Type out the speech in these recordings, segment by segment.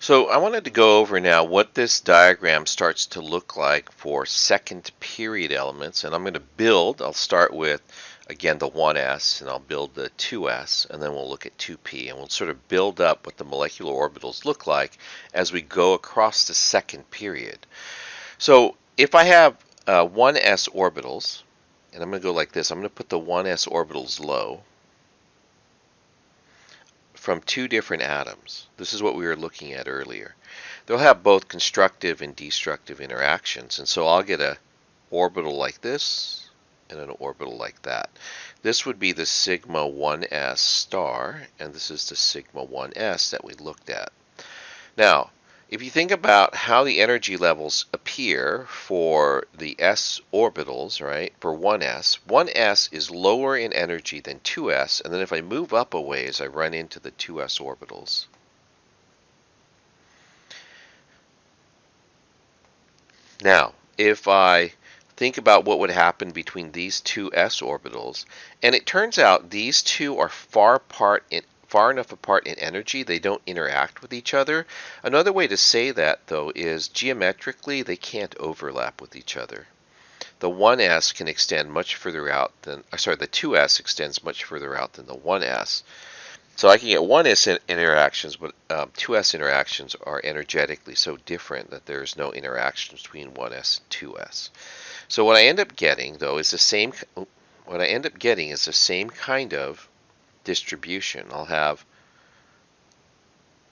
So I wanted to go over now what this diagram starts to look like for second period elements, and I'm going to build. I'll start with, again, the 1s, and I'll build the 2s, and then we'll look at 2p, and we'll sort of build up what the molecular orbitals look like as we go across the second period. So if I have 1s orbitals, and I'm going to go like this, I'm going to put the 1s orbitals low from two different atoms. This is what we were looking at earlier. They'll have both constructive and destructive interactions, and so I'll get an orbital like this and an orbital like that. This would be the sigma 1s star, and this is the sigma 1s that we looked at. Now, if you think about how the energy levels appear for the s orbitals, right, for 1s, 1s is lower in energy than 2s, and then if I move up a ways, I run into the 2s orbitals. Now, if I think about what would happen between these two s orbitals, and it turns out these two are far enough apart in energy they don't interact with each other. Another way to say that, though, is geometrically they can't overlap with each other. The 1s can extend much further out than, the 2s extends much further out than the 1s. So I can get 1s interactions, but 2s interactions are energetically so different that there's no interaction between 1s and 2s. So what I end up getting, though, is the same. What I end up getting is the same kind of distribution. I'll have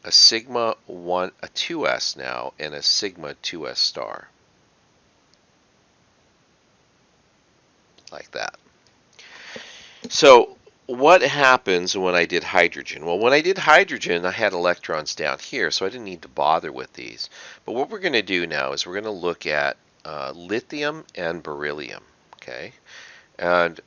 a sigma 1, a 2s now, and a sigma 2s star, like that. So what happens when I did hydrogen? Well, when I did hydrogen, I had electrons down here, so I didn't need to bother with these. But what we're going to do now is we're going to look at lithium and beryllium, okay? And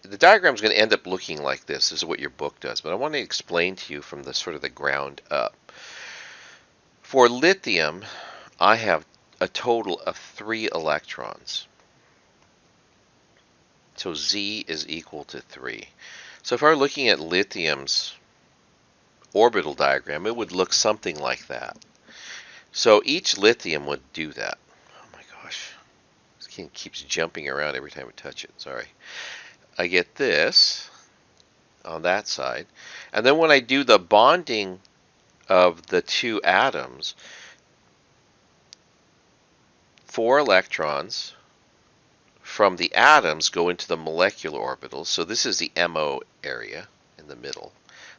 the diagram is going to end up looking like this. This is what your book does, but I want to explain to you from the sort of the ground up. For lithium, I have a total of 3 electrons. So Z is equal to 3. So if I were looking at lithium's orbital diagram, it would look something like that. So each lithium would do that. Oh my gosh. This thing keeps jumping around every time I touch it. Sorry. I get this on that side. And then when I do the bonding of the two atoms, 4 electrons from the atoms go into the molecular orbitals. So this is the MO area in the middle.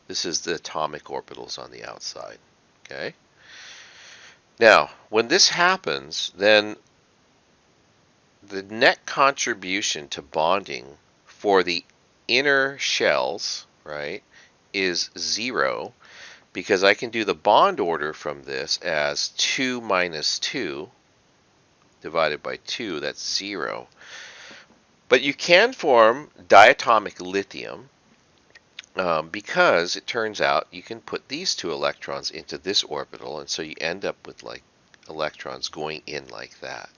This is the atomic orbitals on the outside. Okay. Now, when this happens, then the net contribution to bonding for the inner shells, right, is 0, because I can do the bond order from this as 2 minus 2 divided by 2, that's 0. But you can form diatomic lithium because it turns out you can put these 2 electrons into this orbital, and so you end up with like electrons going in like that.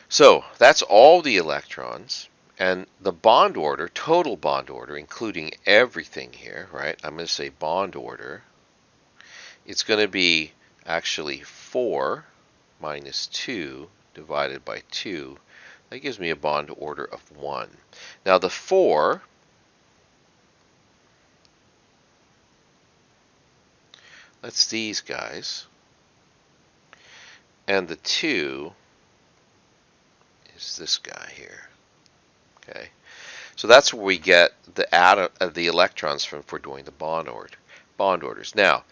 So that's all the electrons, and the bond order, total bond order, including everything here, right? I'm going to say bond order. It's going to be actually 4 minus 2 divided by 2. That gives me a bond order of 1. Now the 4 that's these guys, and the 2 is this guy here. Okay, so that's where we get the electrons from for doing the bond orders. Now,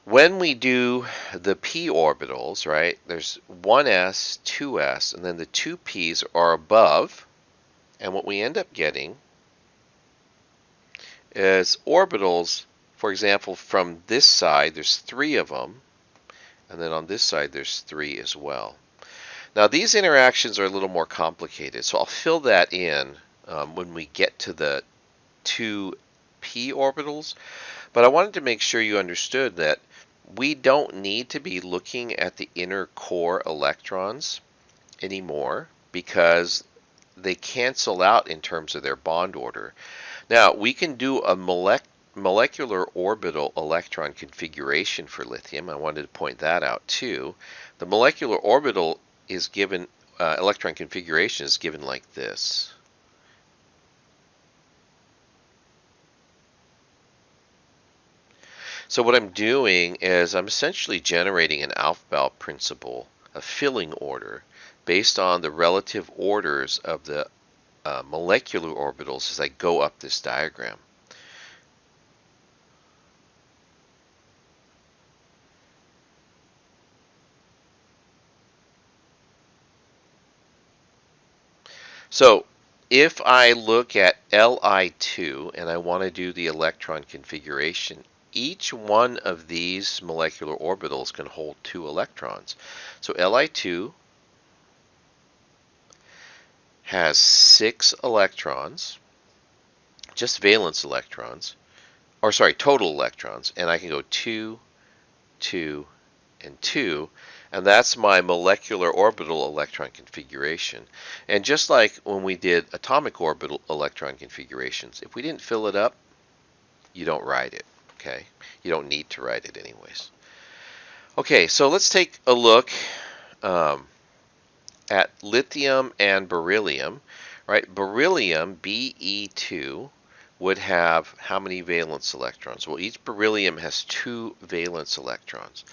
when we do the p orbitals, right, there's 1s, 2s, and then the 2p's are above, and what we end up getting is orbitals. For example, from this side, there's 3 of them, and then on this side, there's 3 as well. Now, these interactions are a little more complicated, so I'll fill that in when we get to the 2p orbitals, but I wanted to make sure you understood that we don't need to be looking at the inner core electrons anymore because they cancel out in terms of their bond order. Now, we can do a molecular orbital electron configuration for lithium. I wanted to point that out too. The molecular orbital is given, electron configuration is given like this. So what I'm doing is I'm essentially generating an Aufbau principle, a filling order, based on the relative orders of the molecular orbitals as I go up this diagram. So if I look at Li2 and I want to do the electron configuration, each one of these molecular orbitals can hold 2 electrons. So Li2 has 6 electrons, just valence electrons, or sorry, total electrons, and I can go 2, 2, and 2, and that's my molecular orbital electron configuration. And just like when we did atomic orbital electron configurations, if we didn't fill it up, you don't write it, okay? You don't need to write it anyways. Okay, so let's take a look at lithium and beryllium, right? Beryllium, Be2, would have how many valence electrons? Well, each beryllium has 2 valence electrons.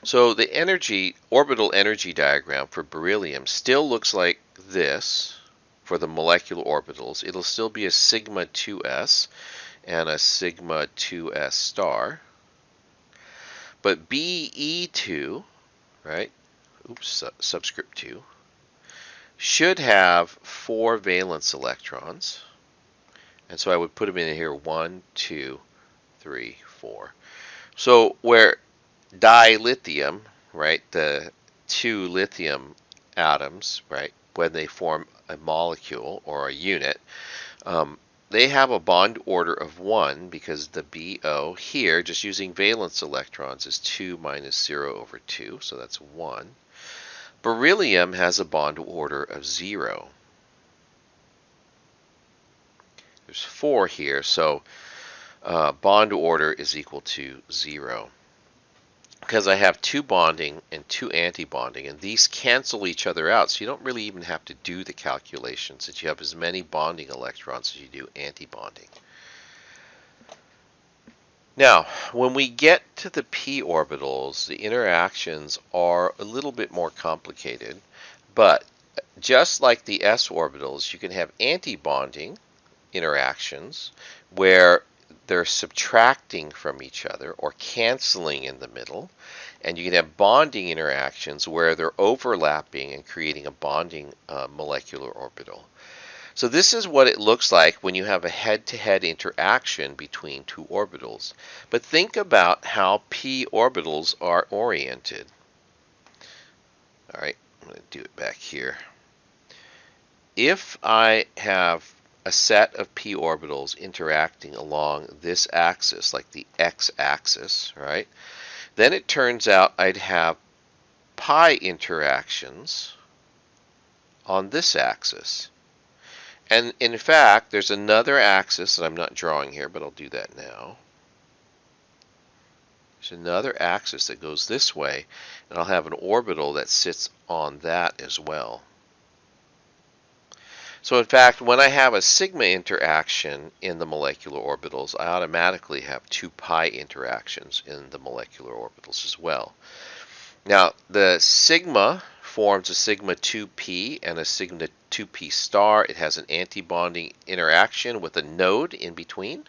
So the orbital energy diagram for beryllium still looks like this for the molecular orbitals. It'll still be a sigma 2s and a sigma 2s star. But Be2, right? Oops, subscript 2, should have 4 valence electrons. And so I would put them in here 1, 2, 3, 4. So where dilithium, right, the 2 lithium atoms, right, when they form a molecule or a unit, they have a bond order of 1 because the BO here, just using valence electrons, is 2 minus 0 over 2, so that's 1. Beryllium has a bond order of 0. There's 4 here, so bond order is equal to 0. Because I have 2 bonding and 2 anti-bonding, and these cancel each other out, so you don't really even have to do the calculations, that you have as many bonding electrons as you do anti-bonding. Now, when we get to the p orbitals, the interactions are a little bit more complicated, but just like the s orbitals, you can have anti-bonding interactions where they're subtracting from each other or canceling in the middle, and you can have bonding interactions where they're overlapping and creating a bonding molecular orbital. So this is what it looks like when you have a head-to-head interaction between 2 orbitals. But think about how p orbitals are oriented. All right, I'm going to do it back here. If I have a set of p orbitals interacting along this axis, like the x-axis, right? Then it turns out I'd have pi interactions on this axis. And in fact, there's another axis that I'm not drawing here, but I'll do that now. There's another axis that goes this way, and I'll have an orbital that sits on that as well. So in fact, when I have a sigma interaction in the molecular orbitals, I automatically have 2 pi interactions in the molecular orbitals as well. Now, the sigma forms a sigma 2p and a sigma 2p star. It has an anti-bonding interaction with a node in between.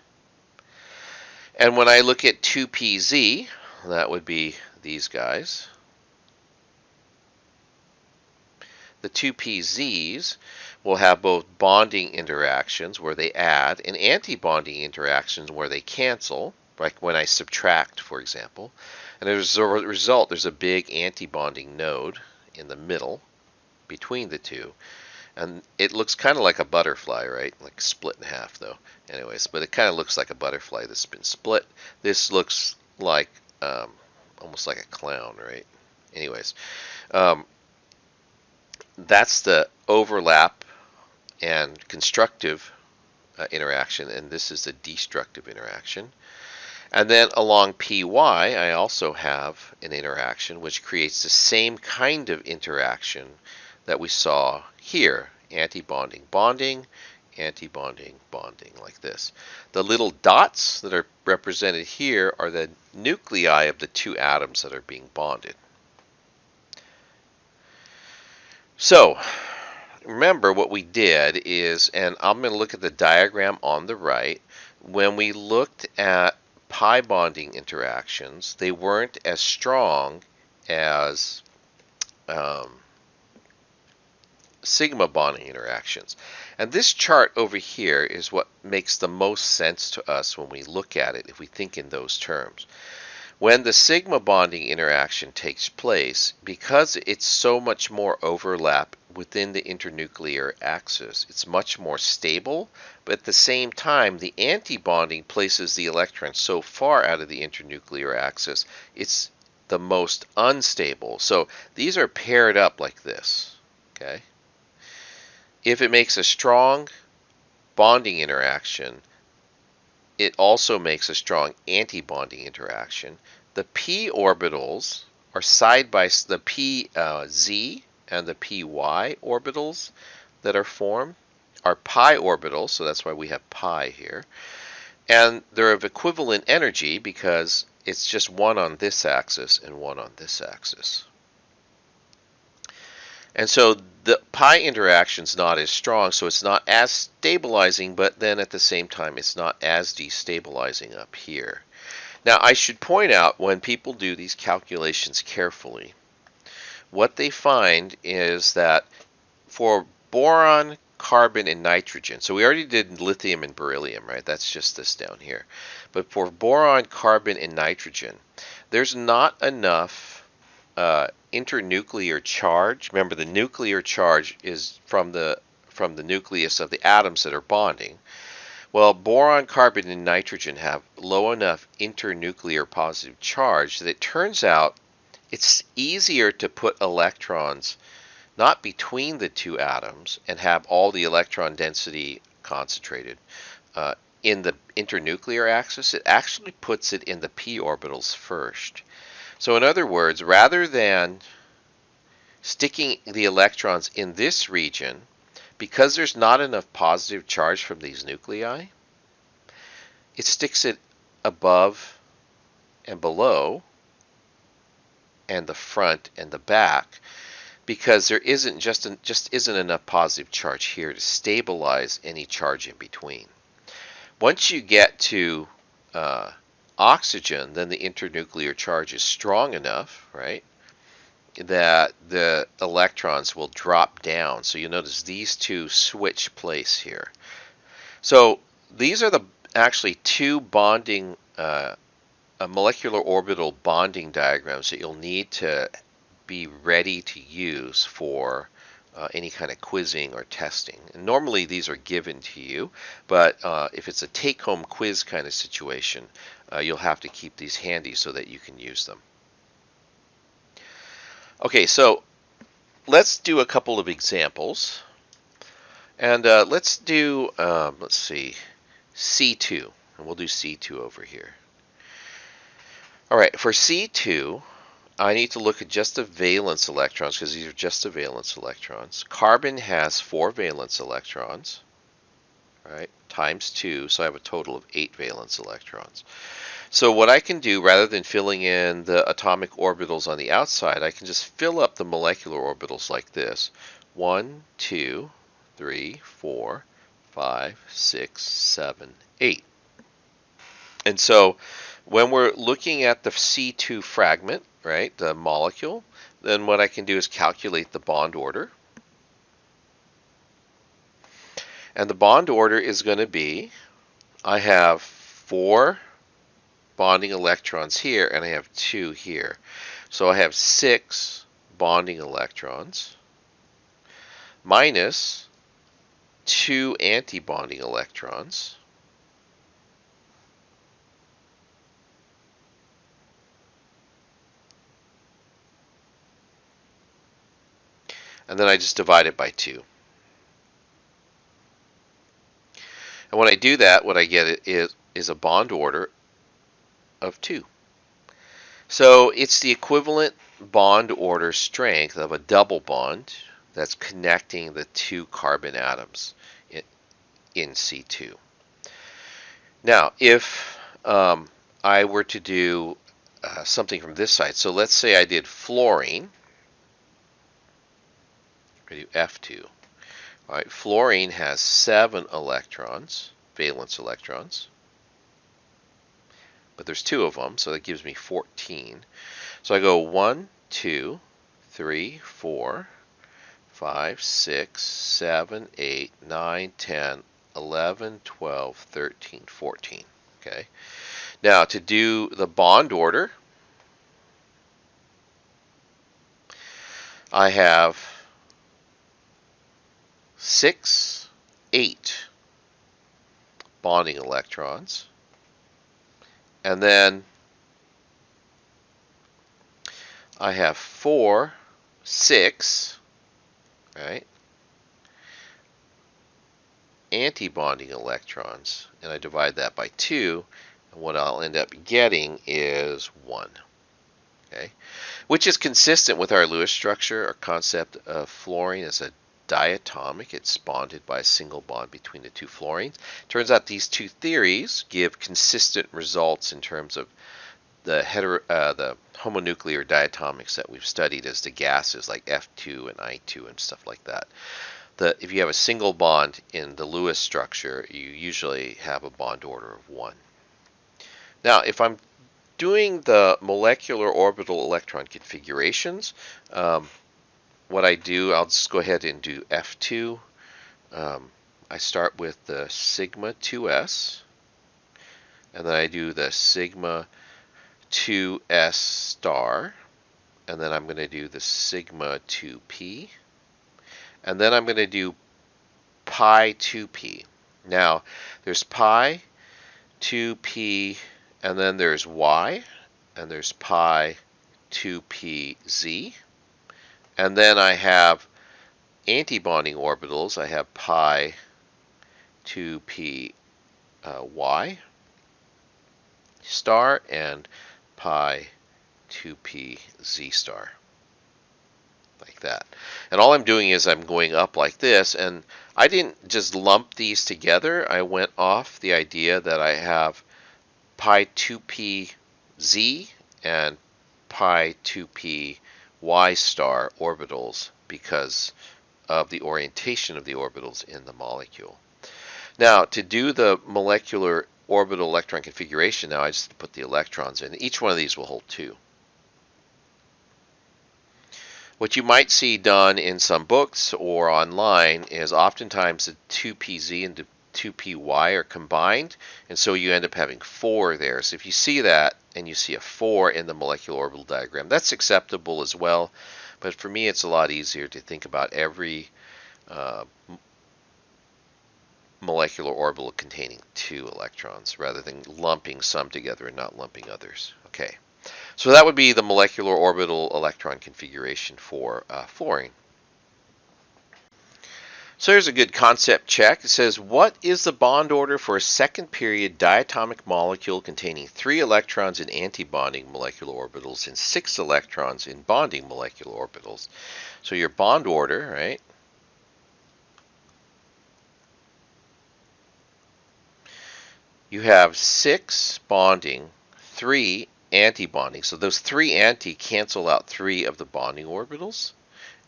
And when I look at 2pz, that would be these guys. The 2pz's will have both bonding interactions where they add and anti-bonding interactions where they cancel, like when I subtract, for example. And as a result, there's a big anti-bonding node in the middle between the 2. And it looks kind of like a butterfly, right? Like split in half, though. Anyways, but it kind of looks like a butterfly that's been split. This looks like almost like a clown, right? Anyways, that's the overlap and constructive interaction, and this is the destructive interaction. And then along PY, I also have an interaction which creates the same kind of interaction that we saw here, antibonding, bonding, antibonding, bonding, like this. The little dots that are represented here are the nuclei of the two atoms that are being bonded. So, remember what we did is, and I'm going to look at the diagram on the right, when we looked at pi bonding interactions, they weren't as strong as sigma bonding interactions. And this chart over here is what makes the most sense to us when we look at it, if we think in those terms. When the sigma bonding interaction takes place, because it's so much more overlap within the internuclear axis, it's much more stable, but at the same time, the antibonding places the electron so far out of the internuclear axis, it's the most unstable. So these are paired up like this, okay? If it makes a strong bonding interaction, it also makes a strong anti-bonding interaction. The p orbitals are side by the pz and the py orbitals that are formed are pi orbitals, so that's why we have pi here. And they're of equivalent energy because it's just one on this axis and one on this axis. And so the pi interaction is not as strong, so it's not as stabilizing, but then at the same time, it's not as destabilizing up here. Now, I should point out, when people do these calculations carefully, what they find is that for boron, carbon, and nitrogen, so we already did lithium and beryllium, right? That's just this down here. But for boron, carbon, and nitrogen, there's not enough internuclear charge. Remember, the nuclear charge is from the nucleus of the atoms that are bonding. Well, boron, carbon, and nitrogen have low enough internuclear positive charge that it turns out it's easier to put electrons not between the two atoms and have all the electron density concentrated in the internuclear axis. It actually puts it in the p orbitals first. So in other words, rather than sticking the electrons in this region, because there's not enough positive charge from these nuclei, it sticks it above and below and the front and the back, because there isn't just isn't enough positive charge here to stabilize any charge in between. Once you get to oxygen, then the internuclear charge is strong enough, right, that the electrons will drop down. So you notice these two switch place here. So these are the actually two bonding, molecular orbital bonding diagrams that you'll need to be ready to use for any kind of quizzing or testing. And normally these are given to you, but if it's a take-home quiz kind of situation, you'll have to keep these handy so that you can use them. Okay, so let's do a couple of examples. And let's do, let's see, C2. And we'll do C2 over here. All right, for C2, I need to look at just the valence electrons because these are just the valence electrons. Carbon has 4 valence electrons, right, times 2, so I have a total of 8 valence electrons. So what I can do, rather than filling in the atomic orbitals on the outside, I can just fill up the molecular orbitals like this. 1, 2, 3, 4, 5, 6, 7, 8. And so when we're looking at the C2 fragment, right, the molecule, then what I can do is calculate the bond order. And the bond order is going to be, I have 4 bonding electrons here, and I have 2 here. So I have 6 bonding electrons minus 2 anti-bonding electrons. And then I just divide it by 2. And when I do that, what I get is a bond order of 2. So it's the equivalent bond order strength of a double bond that's connecting the 2 carbon atoms in C2. Now, if I were to do something from this side, so let's say I did fluorine, I do F2. All right, fluorine has 7 electrons, valence electrons, but there's 2 of them, so that gives me 14. So I go 1, 2, 3, 4, 5, 6, 7, 8, 9, 10, 11, 12, 13, 14. Okay. Now to do the bond order, I have 6, 8 bonding electrons, and then I have 4, 6, right, antibonding electrons, and I divide that by 2, and what I'll end up getting is 1. Okay, which is consistent with our Lewis structure. Our concept of fluorine as a diatomic. It's bonded by a single bond between the 2 fluorines. Turns out these 2 theories give consistent results in terms of the homonuclear diatomics that we've studied as the gases like F2 and I2 and stuff like that. If you have a single bond in the Lewis structure, you usually have a bond order of 1. Now, if I'm doing the molecular orbital electron configurations, what I do, I'll just go ahead and do F2. I start with the sigma 2s, and then I do the sigma 2s star, and then I'm going to do the sigma 2p, and then I'm going to do pi 2p. Now, there's pi 2p, and then there's y, and there's pi 2pz, and then I have antibonding orbitals. I have pi 2p y star and pi 2p z star, like that. And all I'm doing is I'm going up like this, and I didn't just lump these together. I went off the idea that I have pi 2p z and pi 2p y star orbitals because of the orientation of the orbitals in the molecule. Now, to do the molecular orbital electron configuration, now I just put the electrons in. Each one of these will hold 2. What you might see done in some books or online is oftentimes the 2pz and the 2py are combined, and so you end up having 4 there. So if you see that and you see a 4 in the molecular orbital diagram, that's acceptable as well. But for me, it's a lot easier to think about every molecular orbital containing 2 electrons rather than lumping some together and not lumping others. Okay, so that would be the molecular orbital electron configuration for fluorine. So here's a good concept check. It says, what is the bond order for a second period diatomic molecule containing 3 electrons in antibonding molecular orbitals and 6 electrons in bonding molecular orbitals? So your bond order, right? You have 6 bonding, 3 antibonding. So those 3 anti cancel out 3 of the bonding orbitals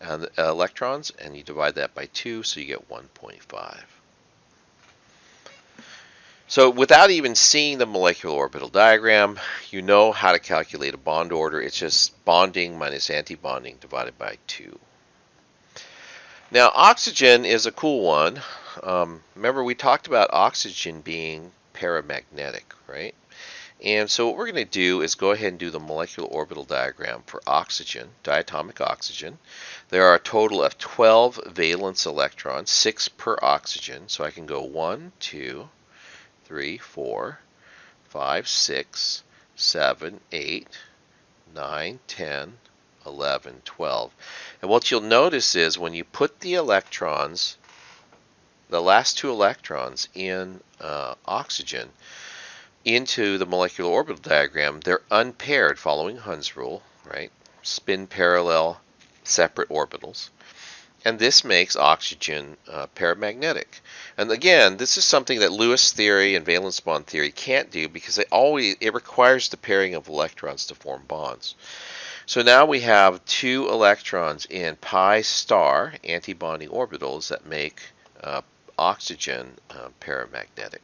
and electrons, and you divide that by 2, so you get 1.5. So without even seeing the molecular orbital diagram, you know how to calculate a bond order. It's just bonding minus antibonding divided by 2. Now, oxygen is a cool one. Remember, we talked about oxygen being paramagnetic, right? And so what we're going to do is go ahead and do the molecular orbital diagram for oxygen, diatomic oxygen. There are a total of 12 valence electrons, 6 per oxygen. So I can go 1, 2, 3, 4, 5, 6, 7, 8, 9, 10, 11, 12. And what you'll notice is when you put the electrons the last two electrons in oxygen into the molecular orbital diagram, they're unpaired following Hund's rule, right? Spin parallel, separate orbitals. And this makes oxygen paramagnetic. And again, this is something that Lewis theory and valence bond theory can't do because it requires the pairing of electrons to form bonds. So now we have two electrons in pi star antibonding orbitals that make oxygen paramagnetic.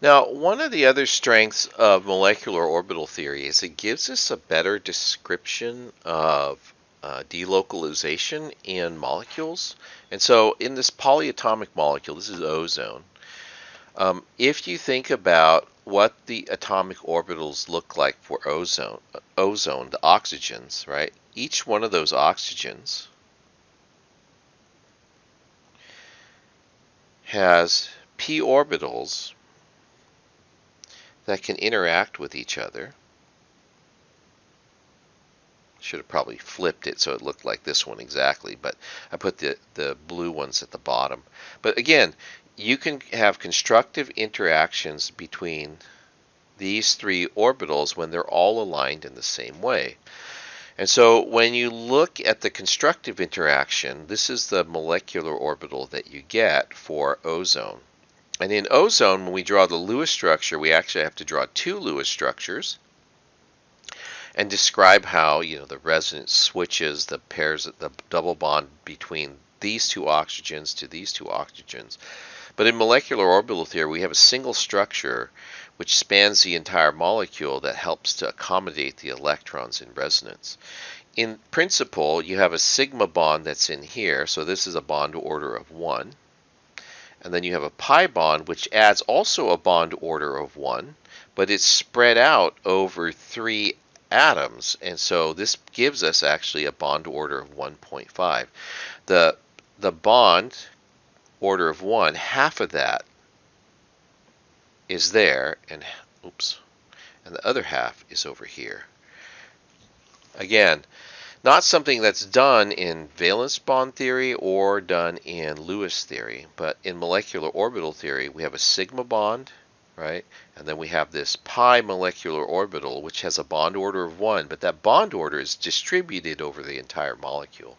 Now, one of the other strengths of molecular orbital theory is it gives us a better description of delocalization in molecules. And so in this polyatomic molecule, this is ozone, if you think about what the atomic orbitals look like for ozone, the oxygens, right? Each one of those oxygens has p orbitals that can interact with each other. Should have probably flipped it so it looked like this one exactly, but I put the blue ones at the bottom. But again, you can have constructive interactions between these three orbitals when they're all aligned in the same way. And so when you look at the constructive interaction, this is the molecular orbital that you get for ozone. And in ozone, when we draw the Lewis structure, we actually have to draw two Lewis structures and describe how, the resonance switches the pairs, the double bond between these two oxygens to these two oxygens. But in molecular orbital theory, we have a single structure which spans the entire molecule that helps to accommodate the electrons in resonance. In principle, you have a sigma bond that's in here, so this is a bond order of 1. And then you have a pi bond, which adds also a bond order of 1, but it's spread out over 3 atoms. And so this gives us actually a bond order of 1.5. The bond order of 1, half of that is there, and the other half is over here. Again, not something that's done in valence bond theory or done in Lewis theory, but in molecular orbital theory, we have a sigma bond, right? And then we have this pi molecular orbital, which has a bond order of 1, but that bond order is distributed over the entire molecule.